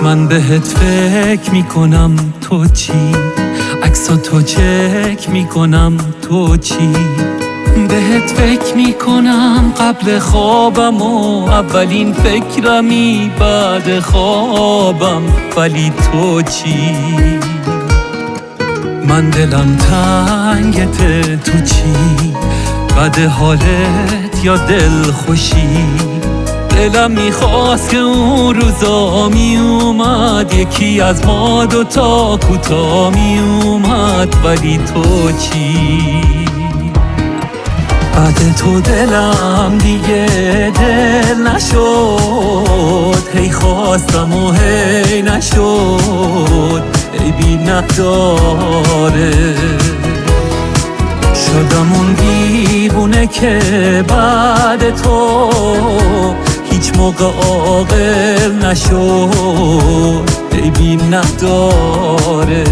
من بهت فکر میکنم تو چی، عکسا تو چک میکنم تو چی، بهت فکر میکنم قبل خوابم و اولین فکرمی بعد خوابم، ولی تو چی؟ من دلم تنگته تو چی، بد حالت یا دل خوشی؟ دلم میخواست که اون روزا میومد یکی از ما دوتا کوتا میومد، ولی تو چی؟ بعد تو دلم دیگه دل نشد، هی خواستم و هی نشد، ای بی نداره شدم اون دیوونه که بعد تو هیچ موقع عاقل نشد، ای بی نداره.